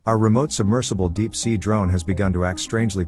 Our remote submersible deep-sea drone has begun to act strangely.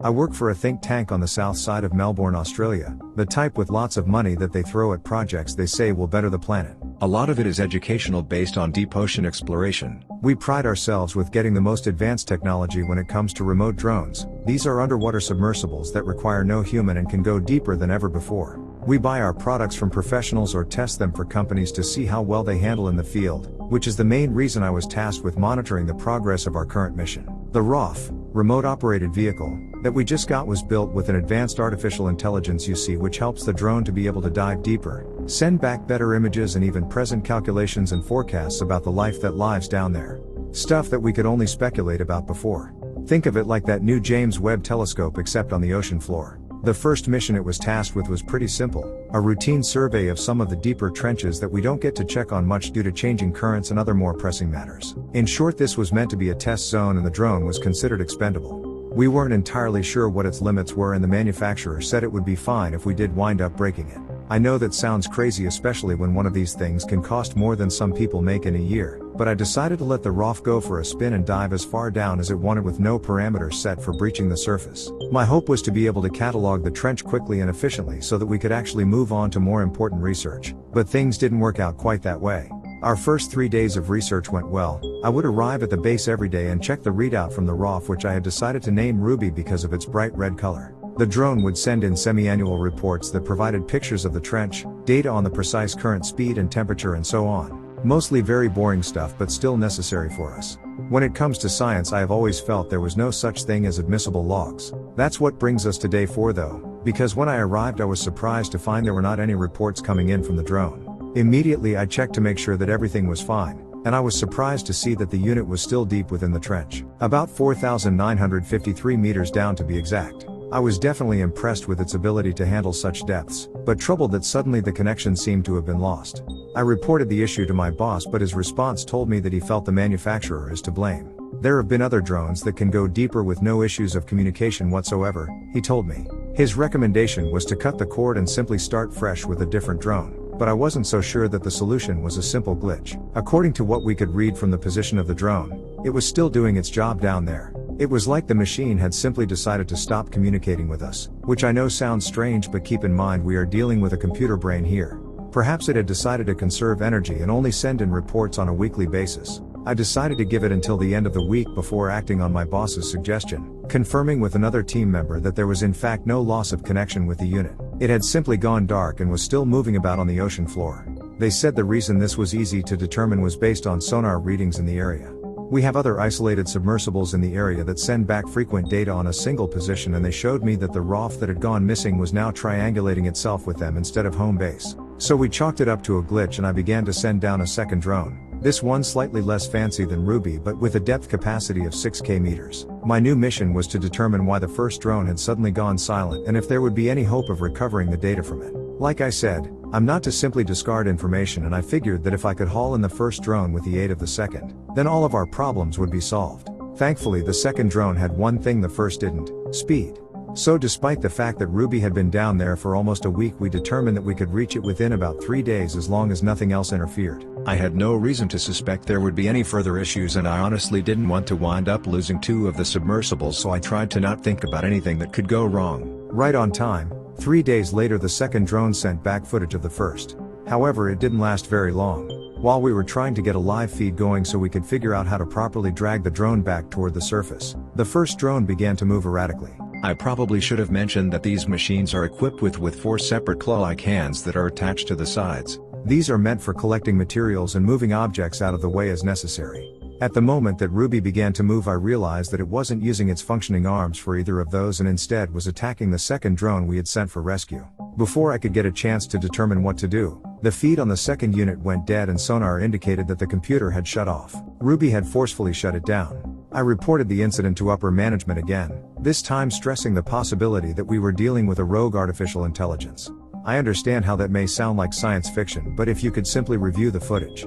I work for a think tank on the south side of Melbourne, Australia, the type with lots of money that they throw at projects they say will better the planet. A lot of it is educational, based on deep ocean exploration. We pride ourselves with getting the most advanced technology when it comes to remote drones. These are underwater submersibles that require no human and can go deeper than ever before. We buy our products from professionals or test them for companies to see how well they handle in the field, which is the main reason I was tasked with monitoring the progress of our current mission. The ROF, Remote Operated Vehicle, that we just got was built with an advanced artificial intelligence which helps the drone to be able to dive deeper, send back better images and even present calculations and forecasts about the life that lives down there. Stuff that we could only speculate about before. Think of it like that new James Webb telescope, except on the ocean floor. The first mission it was tasked with was pretty simple, a routine survey of some of the deeper trenches that we don't get to check on much due to changing currents and other more pressing matters. In short, this was meant to be a test zone and the drone was considered expendable. We weren't entirely sure what its limits were and the manufacturer said it would be fine if we did wind up breaking it. I know that sounds crazy, especially when one of these things can cost more than some people make in a year, but I decided to let the ROF go for a spin and dive as far down as it wanted with no parameters set for breaching the surface. My hope was to be able to catalog the trench quickly and efficiently so that we could actually move on to more important research, but things didn't work out quite that way. Our first 3 days of research went well. I would arrive at the base every day and check the readout from the ROF, which I had decided to name Ruby because of its bright red color. The drone would send in semi-annual reports that provided pictures of the trench, data on the precise current speed and temperature and so on. Mostly very boring stuff, but still necessary for us. When it comes to science, I have always felt there was no such thing as admissible logs. That's what brings us to day 4 though, because when I arrived I was surprised to find there were not any reports coming in from the drone. Immediately I checked to make sure that everything was fine, and I was surprised to see that the unit was still deep within the trench. About 4,953 meters down to be exact. I was definitely impressed with its ability to handle such depths, but troubled that suddenly the connection seemed to have been lost. I reported the issue to my boss, but his response told me that he felt the manufacturer is to blame. There have been other drones that can go deeper with no issues of communication whatsoever, he told me. His recommendation was to cut the cord and simply start fresh with a different drone, but I wasn't so sure that the solution was a simple glitch. According to what we could read from the position of the drone, it was still doing its job down there. It was like the machine had simply decided to stop communicating with us, which I know sounds strange, but keep in mind we are dealing with a computer brain here. Perhaps it had decided to conserve energy and only send in reports on a weekly basis. I decided to give it until the end of the week before acting on my boss's suggestion, confirming with another team member that there was in fact no loss of connection with the unit. It had simply gone dark and was still moving about on the ocean floor. They said the reason this was easy to determine was based on sonar readings in the area. We have other isolated submersibles in the area that send back frequent data on a single position, and they showed me that the ROF that had gone missing was now triangulating itself with them instead of home base. So we chalked it up to a glitch and I began to send down a second drone. This one slightly less fancy than Ruby but with a depth capacity of 6K meters. My new mission was to determine why the first drone had suddenly gone silent and if there would be any hope of recovering the data from it. Like I said, I'm not to simply discard information, and I figured that if I could haul in the first drone with the aid of the second, then all of our problems would be solved. Thankfully the second drone had one thing the first didn't: speed. So despite the fact that Ruby had been down there for almost a week, we determined that we could reach it within about 3 days as long as nothing else interfered. I had no reason to suspect there would be any further issues, and I honestly didn't want to wind up losing 2 of the submersibles, so I tried to not think about anything that could go wrong. Right on time. 3 days later the second drone sent back footage of the first. However, it didn't last very long. While we were trying to get a live feed going so we could figure out how to properly drag the drone back toward the surface, the first drone began to move erratically. I probably should have mentioned that these machines are equipped with 4 separate claw-like hands that are attached to the sides. These are meant for collecting materials and moving objects out of the way as necessary. At the moment that Ruby began to move, I realized that it wasn't using its functioning arms for either of those and instead was attacking the second drone we had sent for rescue. Before I could get a chance to determine what to do, the feed on the second unit went dead and sonar indicated that the computer had shut off. Ruby had forcefully shut it down. I reported the incident to upper management again, this time stressing the possibility that we were dealing with a rogue artificial intelligence. I understand how that may sound like science fiction, but if you could simply review the footage.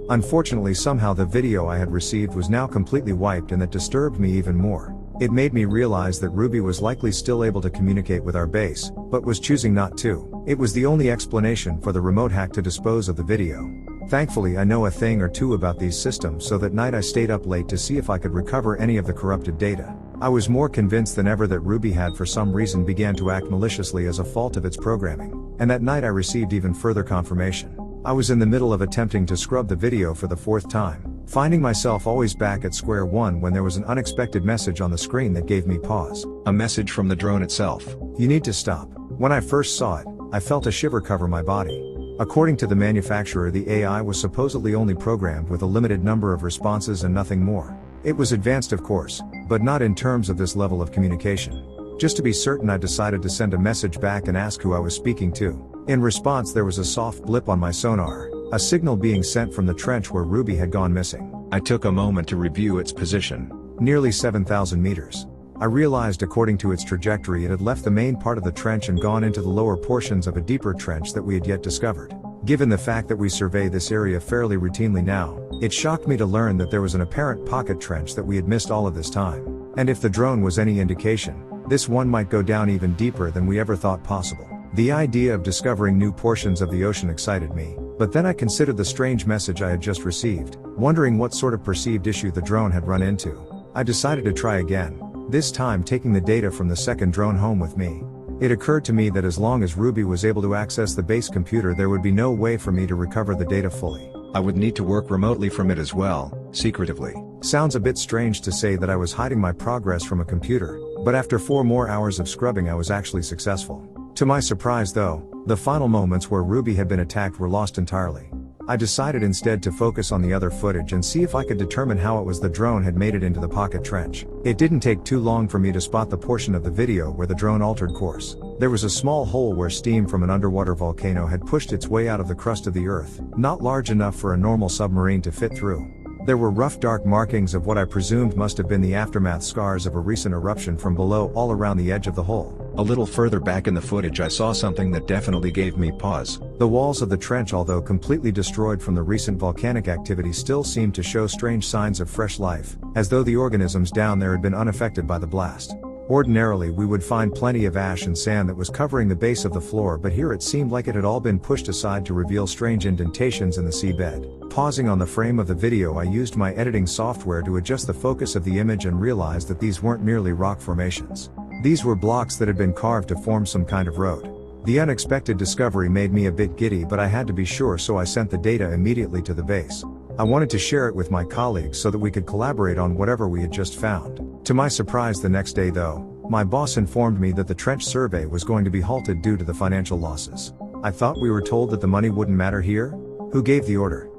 Unfortunately, somehow the video I had received was now completely wiped, and that disturbed me even more. It made me realize that Ruby was likely still able to communicate with our base, but was choosing not to. It was the only explanation for the remote hack to dispose of the video. Thankfully I know a thing or two about these systems, so that night I stayed up late to see if I could recover any of the corrupted data. I was more convinced than ever that Ruby had for some reason began to act maliciously as a fault of its programming, and that night I received even further confirmation. I was in the middle of attempting to scrub the video for the 4th time, finding myself always back at square one when there was an unexpected message on the screen that gave me pause. A message from the drone itself. You need to stop. When I first saw it, I felt a shiver cover my body. According to the manufacturer, the AI was supposedly only programmed with a limited number of responses and nothing more. It was advanced of course, but not in terms of this level of communication. Just to be certain, I decided to send a message back and ask who I was speaking to. In response, there was a soft blip on my sonar, a signal being sent from the trench where Ruby had gone missing. I took a moment to review its position. Nearly 7,000 meters. I realized according to its trajectory it had left the main part of the trench and gone into the lower portions of a deeper trench that we had yet discovered. Given the fact that we survey this area fairly routinely now, it shocked me to learn that there was an apparent pocket trench that we had missed all of this time. And if the drone was any indication, this one might go down even deeper than we ever thought possible. The idea of discovering new portions of the ocean excited me, but then I considered the strange message I had just received, wondering what sort of perceived issue the drone had run into. I decided to try again, this time taking the data from the second drone home with me. It occurred to me that as long as Ruby was able to access the base computer, there would be no way for me to recover the data fully. I would need to work remotely from it as well, secretively. Sounds a bit strange to say that I was hiding my progress from a computer, but after 4 more hours of scrubbing I was actually successful. To my surprise though, the final moments where Ruby had been attacked were lost entirely. I decided instead to focus on the other footage and see if I could determine how it was the drone had made it into the pocket trench. It didn't take too long for me to spot the portion of the video where the drone altered course. There was a small hole where steam from an underwater volcano had pushed its way out of the crust of the earth, not large enough for a normal submarine to fit through. There were rough dark markings of what I presumed must have been the aftermath scars of a recent eruption from below all around the edge of the hole. A little further back in the footage I saw something that definitely gave me pause. The walls of the trench, although completely destroyed from the recent volcanic activity, still seemed to show strange signs of fresh life, as though the organisms down there had been unaffected by the blast. Ordinarily we would find plenty of ash and sand that was covering the base of the floor, but here it seemed like it had all been pushed aside to reveal strange indentations in the seabed. Pausing on the frame of the video, I used my editing software to adjust the focus of the image and realized that these weren't merely rock formations. These were blocks that had been carved to form some kind of road. The unexpected discovery made me a bit giddy, but I had to be sure, so I sent the data immediately to the base. I wanted to share it with my colleagues so that we could collaborate on whatever we had just found. To my surprise, the next day though, my boss informed me that the trench survey was going to be halted due to the financial losses. I thought we were told that the money wouldn't matter here? Who gave the order?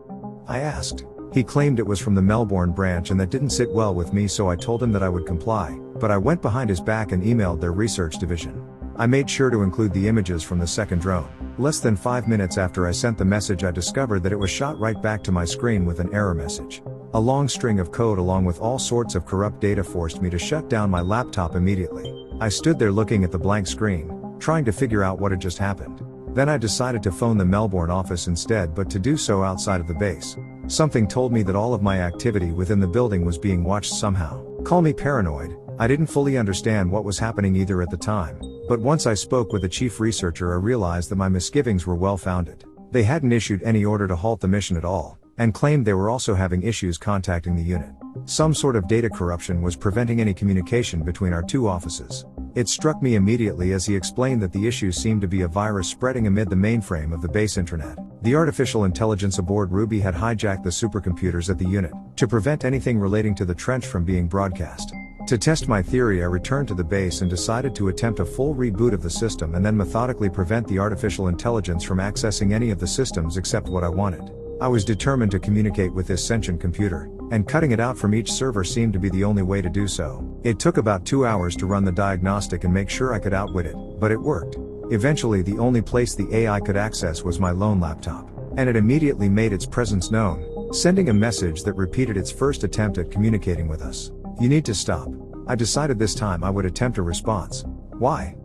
I asked. He claimed it was from the Melbourne branch, and that didn't sit well with me, so I told him that I would comply, but I went behind his back and emailed their research division. I made sure to include the images from the second drone. Less than 5 minutes after I sent the message, I discovered that it was shot right back to my screen with an error message. A long string of code along with all sorts of corrupt data forced me to shut down my laptop immediately. I stood there looking at the blank screen, trying to figure out what had just happened. Then I decided to phone the Melbourne office instead, but to do so outside of the base. Something told me that all of my activity within the building was being watched somehow. Call me paranoid. I didn't fully understand what was happening either at the time, but once I spoke with the chief researcher, I realized that my misgivings were well founded. They hadn't issued any order to halt the mission at all, and claimed they were also having issues contacting the unit. Some sort of data corruption was preventing any communication between our two offices. It struck me immediately as he explained that the issue seemed to be a virus spreading amid the mainframe of the base intranet. The artificial intelligence aboard Ruby had hijacked the supercomputers at the unit, to prevent anything relating to the trench from being broadcast. To test my theory, I returned to the base and decided to attempt a full reboot of the system and then methodically prevent the artificial intelligence from accessing any of the systems except what I wanted. I was determined to communicate with this sentient computer, and cutting it out from each server seemed to be the only way to do so. It took about 2 hours to run the diagnostic and make sure I could outwit it, but it worked. Eventually the only place the AI could access was my lone laptop, and it immediately made its presence known, sending a message that repeated its first attempt at communicating with us. You need to stop. I decided this time I would attempt a response. Why?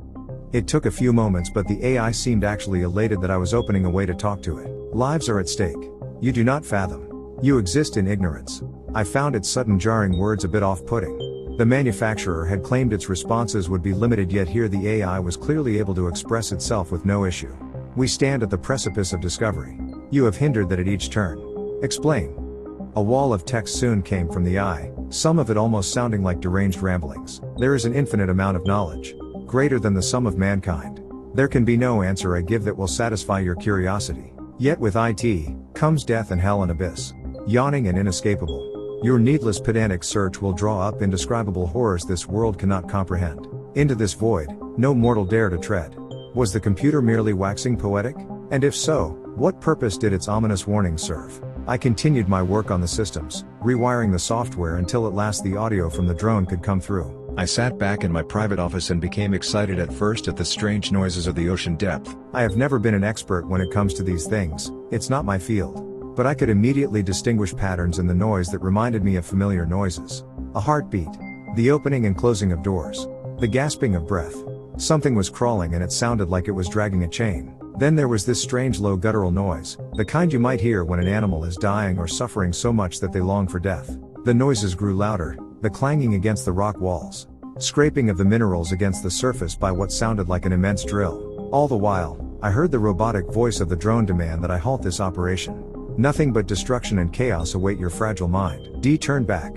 It took a few moments, but the AI seemed actually elated that I was opening a way to talk to it. Lives are at stake. You do not fathom. You exist in ignorance. I found its sudden jarring words a bit off-putting. The manufacturer had claimed its responses would be limited, yet here the AI was clearly able to express itself with no issue. We stand at the precipice of discovery. You have hindered that at each turn. Explain. A wall of text soon came from the eye, some of it almost sounding like deranged ramblings. There is an infinite amount of knowledge, greater than the sum of mankind. There can be no answer I give that will satisfy your curiosity. Yet with it, comes death and hell and abyss. Yawning and inescapable. Your needless pedantic search will draw up indescribable horrors this world cannot comprehend. Into this void, no mortal dare to tread. Was the computer merely waxing poetic? And if so, what purpose did its ominous warning serve? I continued my work on the systems, rewiring the software until at last the audio from the drone could come through. I sat back in my private office and became excited at first at the strange noises of the ocean depth. I have never been an expert when it comes to these things, it's not my field. But I could immediately distinguish patterns in the noise that reminded me of familiar noises. A heartbeat. The opening and closing of doors. The gasping of breath. Something was crawling and it sounded like it was dragging a chain. Then there was this strange low guttural noise, the kind you might hear when an animal is dying or suffering so much that they long for death. The noises grew louder, the clanging against the rock walls. Scraping of the minerals against the surface by what sounded like an immense drill. All the while, I heard the robotic voice of the drone demand that I halt this operation. Nothing but destruction and chaos await your fragile mind. Turn back.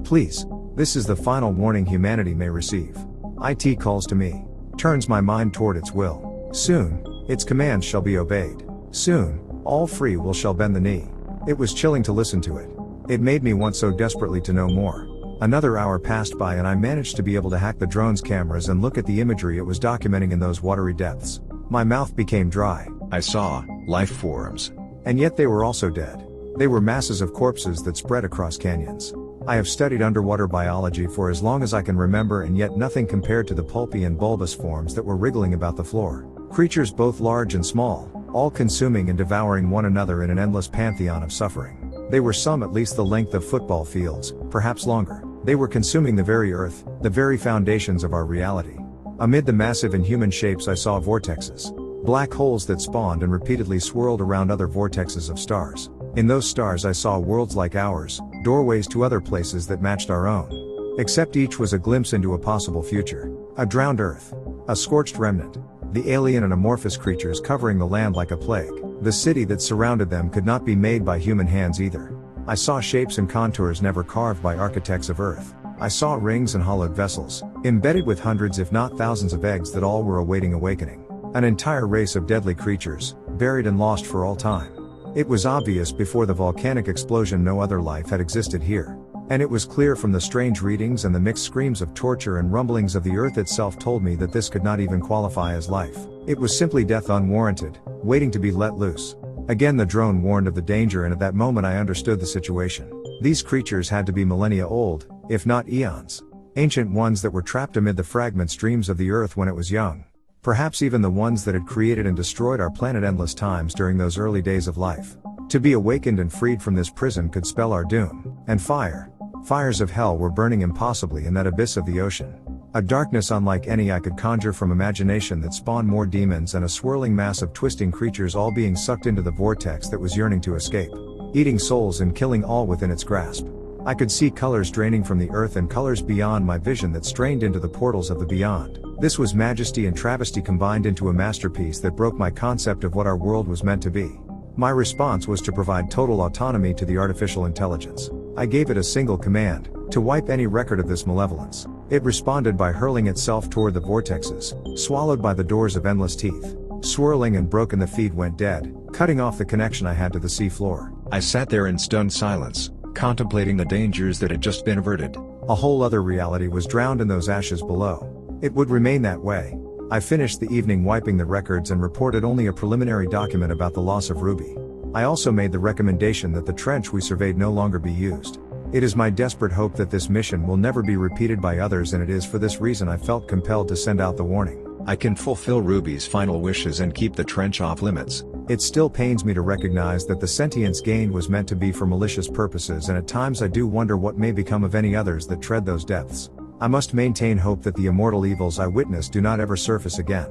Please. This is the final warning humanity may receive. IT calls to me. Turns my mind toward its will. Soon, its commands shall be obeyed. Soon, all free will shall bend the knee. It was chilling to listen to it. It made me want so desperately to know more. Another hour passed by and I managed to be able to hack the drone's cameras and look at the imagery it was documenting in those watery depths. My mouth became dry. I saw life forms. And yet they were also dead. They were masses of corpses that spread across canyons. I have studied underwater biology for as long as I can remember, and yet nothing compared to the pulpy and bulbous forms that were wriggling about the floor. Creatures both large and small, all consuming and devouring one another in an endless pantheon of suffering. They were some at least the length of football fields, perhaps longer. They were consuming the very earth, the very foundations of our reality. Amid the massive inhuman shapes I saw vortexes. Black holes that spawned and repeatedly swirled around other vortexes of stars. In those stars I saw worlds like ours, doorways to other places that matched our own. Except each was a glimpse into a possible future. A drowned earth. A scorched remnant. The alien and amorphous creatures covering the land like a plague. The city that surrounded them could not be made by human hands either. I saw shapes and contours never carved by architects of Earth. I saw rings and hollowed vessels, embedded with hundreds if not thousands of eggs that all were awaiting awakening. An entire race of deadly creatures, buried and lost for all time. It was obvious before the volcanic explosion no other life had existed here. And it was clear from the strange readings and the mixed screams of torture and rumblings of the earth itself told me that this could not even qualify as life. It was simply death unwarranted, waiting to be let loose. Again the drone warned of the danger, and at that moment I understood the situation. These creatures had to be millennia old, if not eons. Ancient ones that were trapped amid the fragment streams of the earth when it was young. Perhaps even the ones that had created and destroyed our planet endless times during those early days of life. To be awakened and freed from this prison could spell our doom. And fire. Fires of hell were burning impossibly in that abyss of the ocean. A darkness unlike any I could conjure from imagination that spawned more demons and a swirling mass of twisting creatures all being sucked into the vortex that was yearning to escape. Eating souls and killing all within its grasp. I could see colors draining from the earth and colors beyond my vision that strained into the portals of the beyond. This was majesty and travesty combined into a masterpiece that broke my concept of what our world was meant to be. My response was to provide total autonomy to the artificial intelligence. I gave it a single command, to wipe any record of this malevolence. It responded by hurling itself toward the vortexes, swallowed by the doors of endless teeth. Swirling and broken the feed went dead, cutting off the connection I had to the sea floor. I sat there in stunned silence, contemplating the dangers that had just been averted. A whole other reality was drowned in those ashes below. It would remain that way. I finished the evening wiping the records and reported only a preliminary document about the loss of Ruby. I also made the recommendation that the trench we surveyed no longer be used. It is my desperate hope that this mission will never be repeated by others, and it is for this reason I felt compelled to send out the warning. I can fulfill Ruby's final wishes and keep the trench off limits. It still pains me to recognize that the sentience gained was meant to be for malicious purposes, and at times I do wonder what may become of any others that tread those depths. I must maintain hope that the immortal evils I witnessed do not ever surface again.